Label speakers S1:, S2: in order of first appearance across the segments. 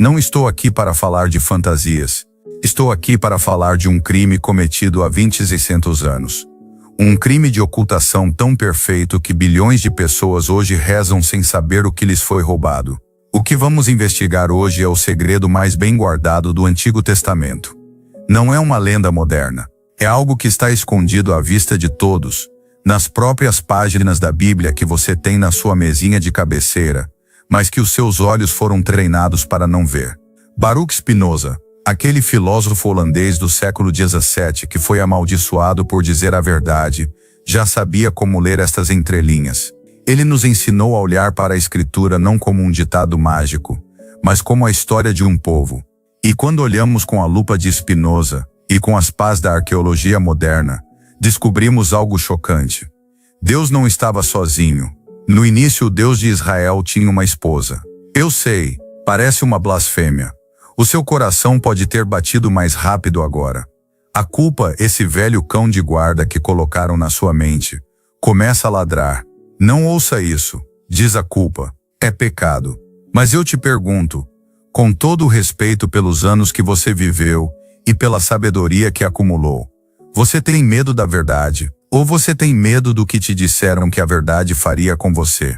S1: Não estou aqui para falar de fantasias. Estou aqui para falar de um crime cometido há 2600 anos. Um crime de ocultação tão perfeito que bilhões de pessoas hoje rezam sem saber o que lhes foi roubado. O que vamos investigar hoje é o segredo mais bem guardado do Antigo Testamento. Não é uma lenda moderna. É algo que está escondido à vista de todos, nas próprias páginas da Bíblia que você tem na sua mesinha de cabeceira, mas que os seus olhos foram treinados para não ver. Baruch Spinoza, aquele filósofo holandês do século XVII que foi amaldiçoado por dizer a verdade, já sabia como ler estas entrelinhas. Ele nos ensinou a olhar para a Escritura não como um ditado mágico, mas como a história de um povo. E quando olhamos com a lupa de Spinoza e com as pás da arqueologia moderna, descobrimos algo chocante. Deus não estava sozinho. No início, o Deus de Israel tinha uma esposa. Eu sei, parece uma blasfêmia. O seu coração pode ter batido mais rápido agora. A culpa, esse velho cão de guarda que colocaram na sua mente, começa a ladrar. Não ouça isso, diz a culpa. É pecado. Mas eu te pergunto, com todo o respeito pelos anos que você viveu e pela sabedoria que acumulou, você tem medo da verdade? Ou você tem medo do que te disseram que a verdade faria com você?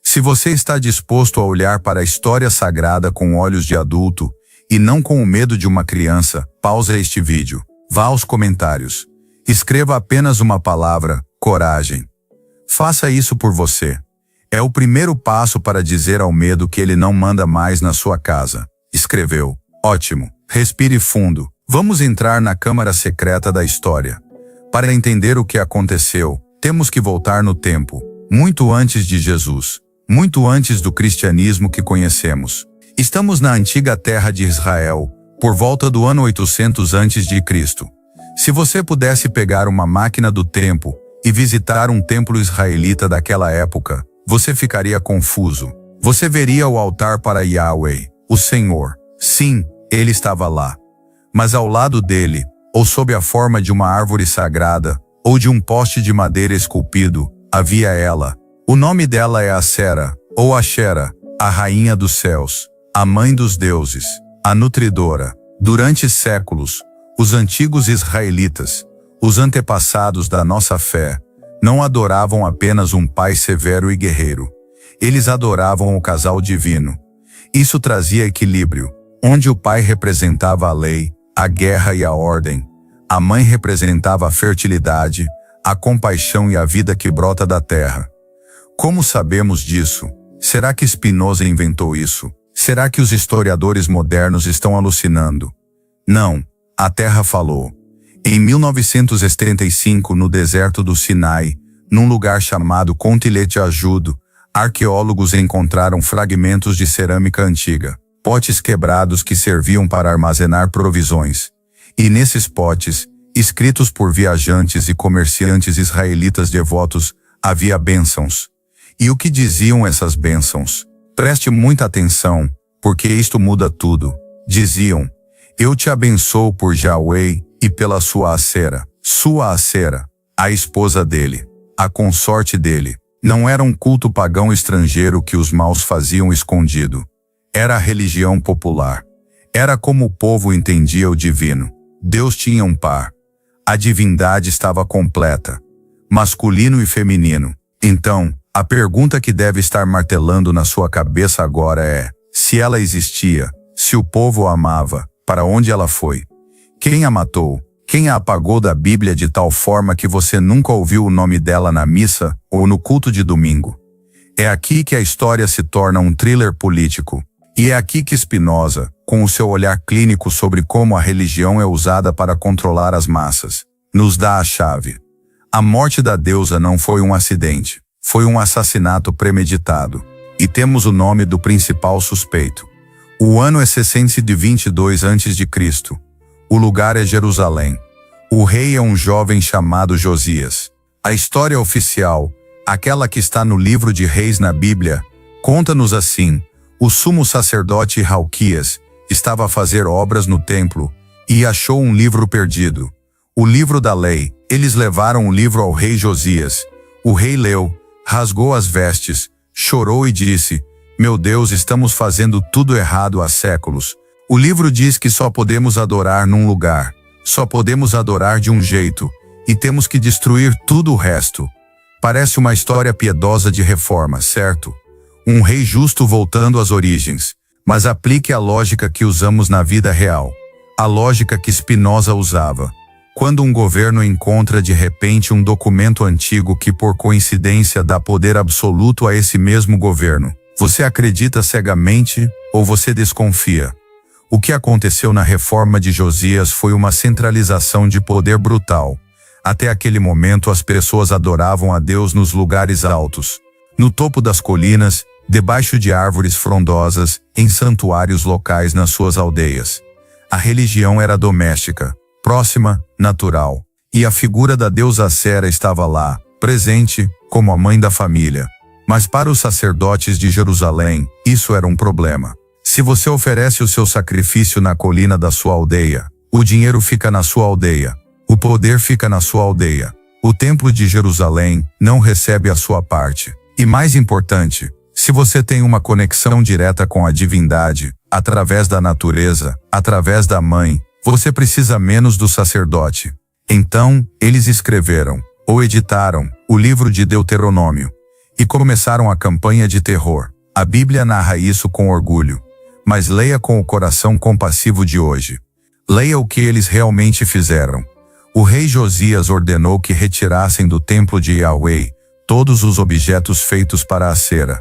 S1: Se você está disposto a olhar para a história sagrada com olhos de adulto e não com o medo de uma criança, pausa este vídeo. Vá aos comentários. Escreva apenas uma palavra: coragem. Faça isso por você. É o primeiro passo para dizer ao medo que ele não manda mais na sua casa. Escreveu. Ótimo. Respire fundo. Vamos entrar na câmara secreta da história. Para entender o que aconteceu, temos que voltar no tempo, muito antes de Jesus, muito antes do cristianismo que conhecemos. Estamos na antiga terra de Israel, por volta do ano 800 a.C. Se você pudesse pegar uma máquina do tempo e visitar um templo israelita daquela época, você ficaria confuso. Você veria o altar para Yahweh, o Senhor. Sim, ele estava lá. Mas ao lado dele, ou sob a forma de uma árvore sagrada, ou de um poste de madeira esculpido, havia ela. O nome dela é Asera, ou Ashera, a rainha dos céus, a mãe dos deuses, a nutridora. Durante séculos, os antigos israelitas, os antepassados da nossa fé, não adoravam apenas um pai severo e guerreiro. Eles adoravam o casal divino. Isso trazia equilíbrio, onde o pai representava a lei, a guerra e a ordem. A mãe representava a fertilidade, a compaixão e a vida que brota da terra. Como sabemos disso? Será que Spinoza inventou isso? Será que os historiadores modernos estão alucinando? Não, a terra falou. Em 1975, no deserto do Sinai, num lugar chamado Contilete Ajudo, arqueólogos encontraram fragmentos de cerâmica antiga, potes quebrados que serviam para armazenar provisões. E nesses potes, escritos por viajantes e comerciantes israelitas devotos, havia bênçãos. E o que diziam essas bênçãos? Preste muita atenção, porque isto muda tudo. Diziam: eu te abençoo por Yahweh e pela sua Asera. Sua Asera, a esposa dele, a consorte dele. Não era um culto pagão estrangeiro que os maus faziam escondido. Era a religião popular. Era como o povo entendia o divino. Deus tinha um par. A divindade estava completa, masculino e feminino. Então, a pergunta que deve estar martelando na sua cabeça agora é: se ela existia, se o povo a amava, para onde ela foi? Quem a matou? Quem a apagou da Bíblia de tal forma que você nunca ouviu o nome dela na missa ou no culto de domingo? É aqui que a história se torna um thriller político. E é aqui que Spinoza, com o seu olhar clínico sobre como a religião é usada para controlar as massas, nos dá a chave. A morte da deusa não foi um acidente, foi um assassinato premeditado. E temos o nome do principal suspeito. O ano é 622 a.C. O lugar é Jerusalém. O rei é um jovem chamado Josias. A história oficial, aquela que está no livro de Reis na Bíblia, conta-nos assim: o sumo sacerdote Hilquias estava a fazer obras no templo e achou um livro perdido. O livro da lei. Eles levaram o livro ao rei Josias. O rei leu, rasgou as vestes, chorou e disse: Meu Deus, estamos fazendo tudo errado há séculos. O livro diz que só podemos adorar num lugar, só podemos adorar de um jeito, e temos que destruir tudo o resto. Parece uma história piedosa de reforma, certo? Um rei justo voltando às origens. Mas aplique a lógica que usamos na vida real. A lógica que Spinoza usava. Quando um governo encontra de repente um documento antigo que por coincidência dá poder absoluto a esse mesmo governo, você acredita cegamente ou você desconfia? O que aconteceu na reforma de Josias foi uma centralização de poder brutal. Até aquele momento as pessoas adoravam a Deus nos lugares altos, no topo das colinas, debaixo de árvores frondosas, em santuários locais nas suas aldeias. A religião era doméstica, próxima, natural, e a figura da deusa Sera estava lá, presente, como a mãe da família. Mas para os sacerdotes de Jerusalém, isso era um problema. Se você oferece o seu sacrifício na colina da sua aldeia, o dinheiro fica na sua aldeia, o poder fica na sua aldeia. O templo de Jerusalém não recebe a sua parte. E mais importante, se você tem uma conexão direta com a divindade, através da natureza, através da mãe, você precisa menos do sacerdote. Então, eles escreveram, ou editaram, o livro de Deuteronômio. E começaram a campanha de terror. A Bíblia narra isso com orgulho. Mas leia com o coração compassivo de hoje. Leia o que eles realmente fizeram. O rei Josias ordenou que retirassem do templo de Yahweh todos os objetos feitos para a cera,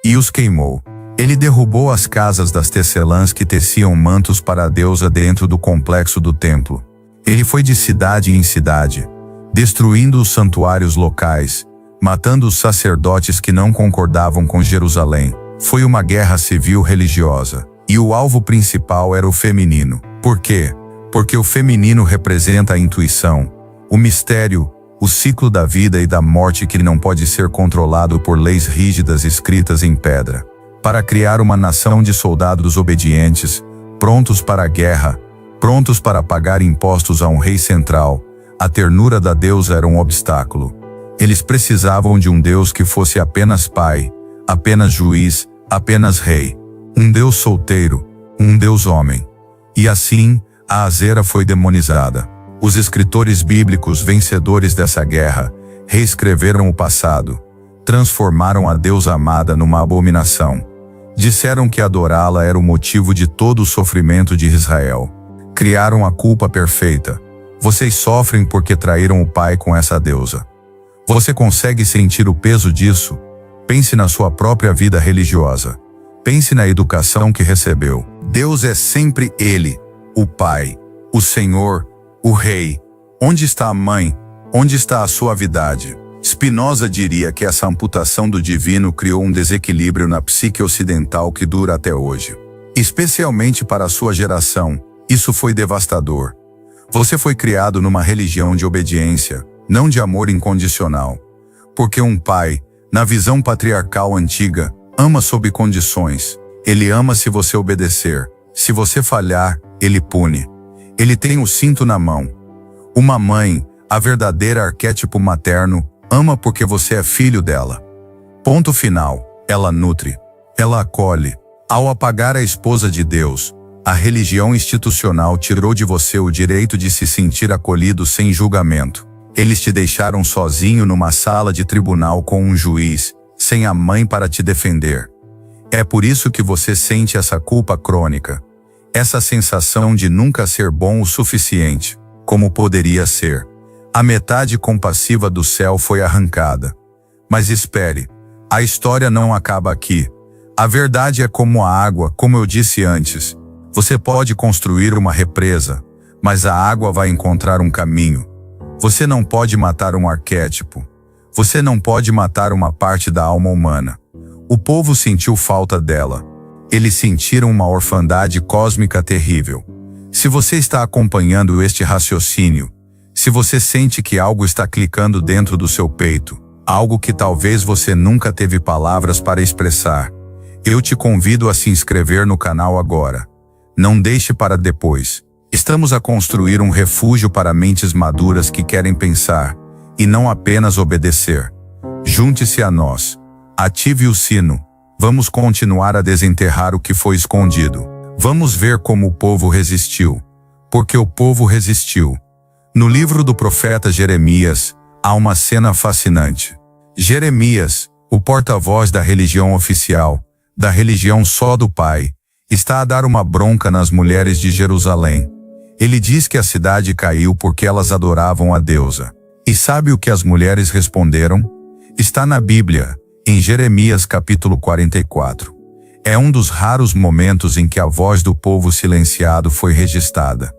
S1: e os queimou. Ele derrubou as casas das tecelãs que teciam mantos para a deusa dentro do complexo do templo. Ele foi de cidade em cidade, destruindo os santuários locais, matando os sacerdotes que não concordavam com Jerusalém. Foi uma guerra civil religiosa, e o alvo principal era o feminino. Por quê? Porque o feminino representa a intuição, o mistério, o ciclo da vida e da morte que não pode ser controlado por leis rígidas escritas em pedra. Para criar uma nação de soldados obedientes, prontos para a guerra, prontos para pagar impostos a um rei central, a ternura da deusa era um obstáculo. Eles precisavam de um Deus que fosse apenas pai, apenas juiz, apenas rei. Um Deus solteiro, um Deus homem. E assim, a Asera foi demonizada. Os escritores bíblicos vencedores dessa guerra reescreveram o passado, transformaram a deusa amada numa abominação. Disseram que adorá-la era o motivo de todo o sofrimento de Israel. Criaram a culpa perfeita. Vocês sofrem porque traíram o pai com essa deusa. Você consegue sentir o peso disso? Pense na sua própria vida religiosa. Pense na educação que recebeu. Deus é sempre Ele, o Pai, o Senhor, o Rei. Onde está a mãe? Onde está a suavidade? Spinoza diria que essa amputação do divino criou um desequilíbrio na psique ocidental que dura até hoje. Especialmente para a sua geração, isso foi devastador. Você foi criado numa religião de obediência, não de amor incondicional. Porque um pai, na visão patriarcal antiga, ama sob condições. Ele ama se você obedecer. Se você falhar, ele pune. Ele tem o cinto na mão. Uma mãe, a verdadeira arquétipo materno, ama porque você é filho dela. Ponto final. Ela nutre. Ela acolhe. Ao apagar a esposa de Deus, a religião institucional tirou de você o direito de se sentir acolhido sem julgamento. Eles te deixaram sozinho numa sala de tribunal com um juiz, sem a mãe para te defender. É por isso que você sente essa culpa crônica. Essa sensação de nunca ser bom o suficiente, como poderia ser. A metade compassiva do céu foi arrancada. Mas espere, a história não acaba aqui. A verdade é como a água, como eu disse antes. Você pode construir uma represa, mas a água vai encontrar um caminho. Você não pode matar um arquétipo. Você não pode matar uma parte da alma humana. O povo sentiu falta dela. Eles sentiram uma orfandade cósmica terrível. Se você está acompanhando este raciocínio, se você sente que algo está clicando dentro do seu peito, algo que talvez você nunca teve palavras para expressar, eu te convido a se inscrever no canal agora. Não deixe para depois. Estamos a construir um refúgio para mentes maduras que querem pensar, e não apenas obedecer. Junte-se a nós. Ative o sino. Vamos continuar a desenterrar o que foi escondido. Vamos ver como o povo resistiu. Porque o povo resistiu. No livro do profeta Jeremias, há uma cena fascinante. Jeremias, o porta-voz da religião oficial, da religião só do Pai, está a dar uma bronca nas mulheres de Jerusalém. Ele diz que a cidade caiu porque elas adoravam a deusa. E sabe o que as mulheres responderam? Está na Bíblia, em Jeremias capítulo 44. É um dos raros momentos em que a voz do povo silenciado foi registrada.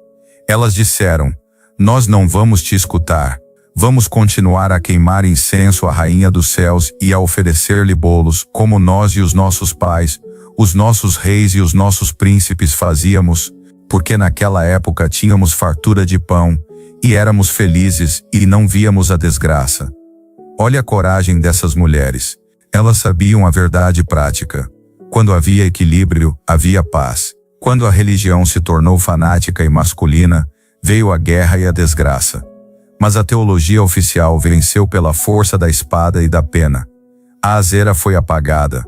S1: Elas disseram: nós não vamos te escutar. Vamos continuar a queimar incenso à Rainha dos Céus e a oferecer-lhe bolos, como nós e os nossos pais, os nossos reis e os nossos príncipes fazíamos, porque naquela época tínhamos fartura de pão, e éramos felizes e não víamos a desgraça. Olha a coragem dessas mulheres. Elas sabiam a verdade prática. Quando havia equilíbrio, havia paz. Quando a religião se tornou fanática e masculina, veio a guerra e a desgraça. Mas a teologia oficial venceu pela força da espada e da pena. A azeira foi apagada.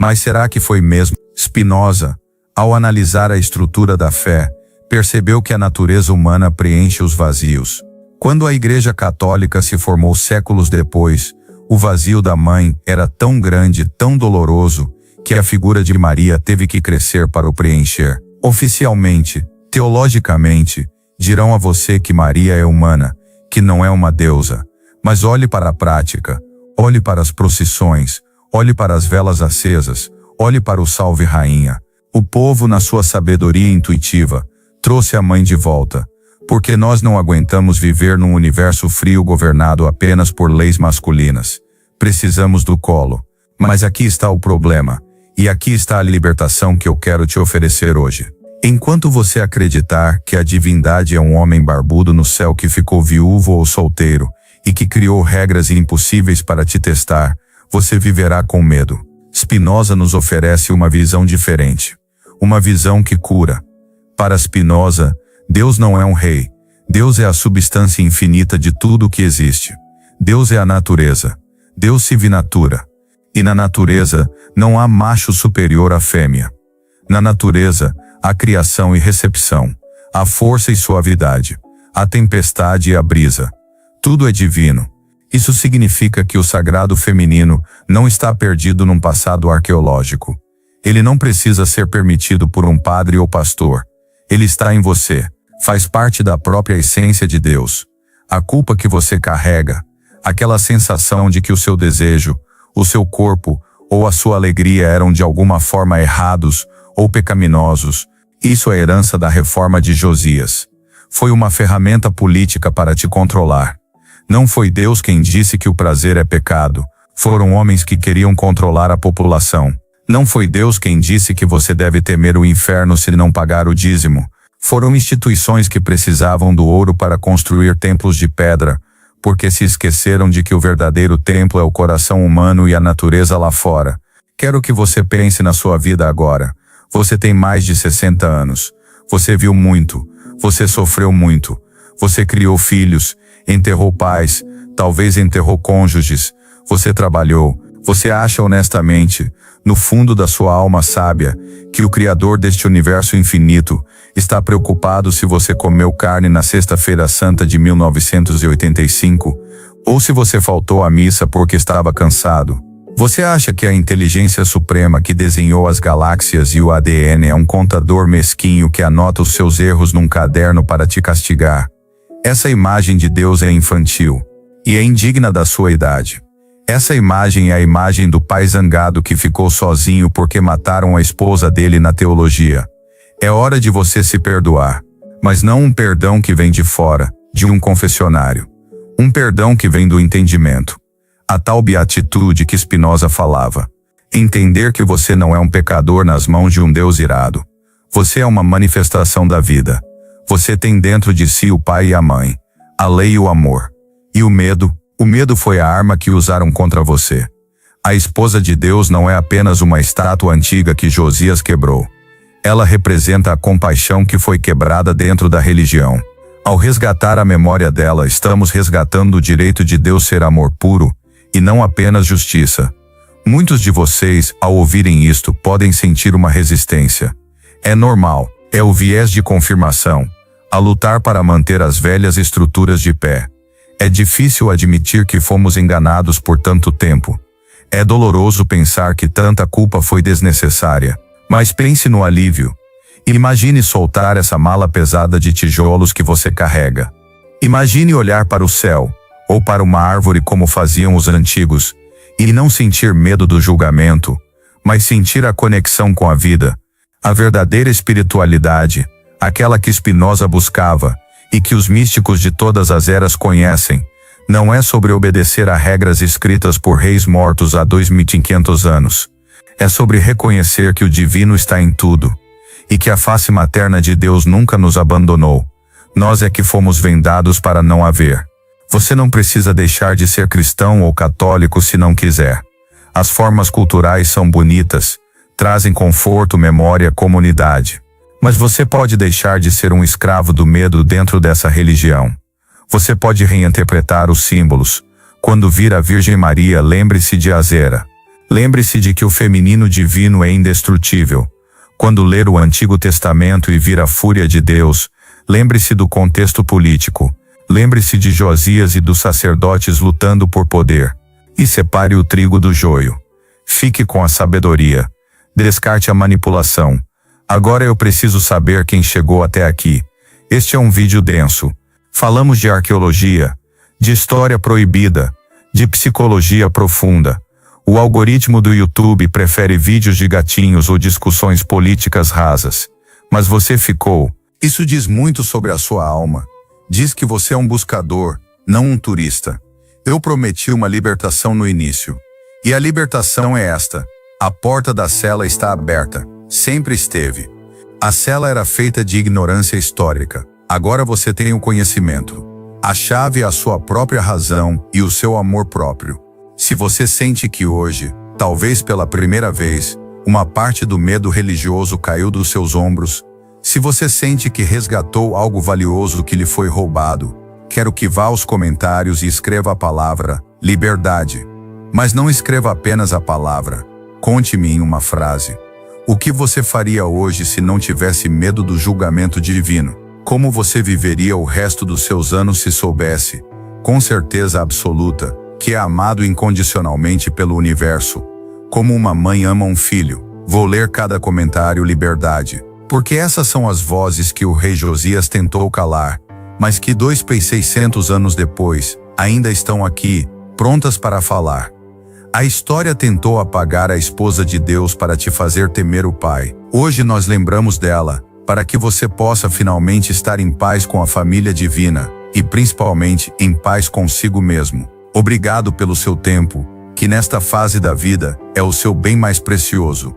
S1: Mas será que foi mesmo? Spinoza, ao analisar a estrutura da fé, percebeu que a natureza humana preenche os vazios. Quando a Igreja Católica se formou séculos depois, o vazio da mãe era tão grande, tão doloroso, que a figura de Maria teve que crescer para o preencher. Oficialmente, teologicamente, dirão a você que Maria é humana, que não é uma deusa. Mas olhe para a prática, olhe para as procissões, olhe para as velas acesas, olhe para o Salve Rainha. O povo, na sua sabedoria intuitiva, trouxe a mãe de volta, porque nós não aguentamos viver num universo frio governado apenas por leis masculinas. Precisamos do colo. Mas aqui está o problema, e aqui está a libertação que eu quero te oferecer hoje. Enquanto você acreditar que a divindade é um homem barbudo no céu que ficou viúvo ou solteiro, e que criou regras impossíveis para te testar, você viverá com medo. Spinoza nos oferece uma visão diferente. Uma visão que cura. Para Spinoza, Deus não é um rei. Deus é a substância infinita de tudo o que existe. Deus é a natureza. Deus se vinatura. E na natureza, não há macho superior à fêmea. Na natureza, há criação e recepção. Há força e suavidade. Há tempestade e a brisa. Tudo é divino. Isso significa que o sagrado feminino não está perdido num passado arqueológico. Ele não precisa ser permitido por um padre ou pastor. Ele está em você. Faz parte da própria essência de Deus. A culpa que você carrega, aquela sensação de que o seu desejo, o seu corpo ou a sua alegria eram de alguma forma errados ou pecaminosos, isso é herança da reforma de Josias. Foi uma ferramenta política para te controlar. Não foi Deus quem disse que o prazer é pecado. Foram homens que queriam controlar a população. Não foi Deus quem disse que você deve temer o inferno se não pagar o dízimo. Foram instituições que precisavam do ouro para construir templos de pedra, porque se esqueceram de que o verdadeiro templo é o coração humano e a natureza lá fora. Quero que você pense na sua vida agora. Você tem mais de 60 anos. Você viu muito. Você sofreu muito. Você criou filhos, enterrou pais, talvez enterrou cônjuges. Você trabalhou. Você acha honestamente, no fundo da sua alma sábia, que o Criador deste universo infinito está preocupado se você comeu carne na Sexta-feira Santa de 1985, ou se você faltou à missa porque estava cansado? Você acha que a inteligência suprema que desenhou as galáxias e o ADN é um contador mesquinho que anota os seus erros num caderno para te castigar? Essa imagem de Deus é infantil e é indigna da sua idade. Essa imagem é a imagem do pai zangado que ficou sozinho porque mataram a esposa dele na teologia. É hora de você se perdoar, mas não um perdão que vem de fora, de um confessionário. Um perdão que vem do entendimento. A tal beatitude que Spinoza falava. Entender que você não é um pecador nas mãos de um Deus irado. Você é uma manifestação da vida. Você tem dentro de si o pai e a mãe, a lei e o amor. E o medo? O medo foi a arma que usaram contra você. A esposa de Deus não é apenas uma estátua antiga que Josias quebrou. Ela representa a compaixão que foi quebrada dentro da religião. Ao resgatar a memória dela, estamos resgatando o direito de Deus ser amor puro, e não apenas justiça. Muitos de vocês, ao ouvirem isto, podem sentir uma resistência. É normal, é o viés de confirmação, a lutar para manter as velhas estruturas de pé. É difícil admitir que fomos enganados por tanto tempo. É doloroso pensar que tanta culpa foi desnecessária. Mas pense no alívio. Imagine soltar essa mala pesada de tijolos que você carrega. Imagine olhar para o céu, ou para uma árvore como faziam os antigos, e não sentir medo do julgamento, mas sentir a conexão com a vida, a verdadeira espiritualidade, aquela que Spinoza buscava, e que os místicos de todas as eras conhecem. Não é sobre obedecer a regras escritas por reis mortos há 2500 anos. É sobre reconhecer que o divino está em tudo, e que a face materna de Deus nunca nos abandonou. Nós é que fomos vendados para não haver. Você não precisa deixar de ser cristão ou católico se não quiser. As formas culturais são bonitas, trazem conforto, memória, comunidade. Mas você pode deixar de ser um escravo do medo dentro dessa religião. Você pode reinterpretar os símbolos. Quando vir a Virgem Maria, lembre-se de Azera. Lembre-se de que o feminino divino é indestrutível. Quando ler o Antigo Testamento e vir a fúria de Deus, lembre-se do contexto político. Lembre-se de Josias e dos sacerdotes lutando por poder. E separe o trigo do joio. Fique com a sabedoria. Descarte a manipulação. Agora eu preciso saber quem chegou até aqui. Este é um vídeo denso. Falamos de arqueologia, de história proibida, de psicologia profunda. O algoritmo do YouTube prefere vídeos de gatinhos ou discussões políticas rasas. Mas você ficou. Isso diz muito sobre a sua alma. Diz que você é um buscador, não um turista. Eu prometi uma libertação no início. E a libertação é esta. A porta da cela está aberta. Sempre esteve. A cela era feita de ignorância histórica. Agora você tem o conhecimento. A chave é a sua própria razão e o seu amor próprio. Se você sente que hoje, talvez pela primeira vez, uma parte do medo religioso caiu dos seus ombros, se você sente que resgatou algo valioso que lhe foi roubado, quero que vá aos comentários e escreva a palavra liberdade. Mas não escreva apenas a palavra. Conte-me em uma frase. O que você faria hoje se não tivesse medo do julgamento divino? Como você viveria o resto dos seus anos se soubesse, com certeza absoluta, que é amado incondicionalmente pelo universo? Como uma mãe ama um filho. Vou ler cada comentário liberdade. Porque essas são as vozes que o rei Josias tentou calar, mas que 2600 anos depois, ainda estão aqui, prontas para falar. A história tentou apagar a esposa de Deus para te fazer temer o Pai. Hoje nós lembramos dela, para que você possa finalmente estar em paz com a família divina, e principalmente em paz consigo mesmo. Obrigado pelo seu tempo, que nesta fase da vida é o seu bem mais precioso.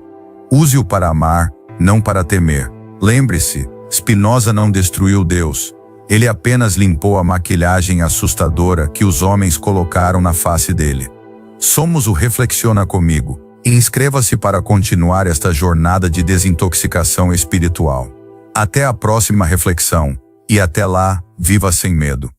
S1: Use-o para amar, não para temer. Lembre-se, Spinoza não destruiu Deus. Ele apenas limpou a maquilhagem assustadora que os homens colocaram na face dele. Somos o Reflexiona Comigo. Inscreva-se para continuar esta jornada de desintoxicação espiritual. Até a próxima reflexão. E até lá, viva sem medo.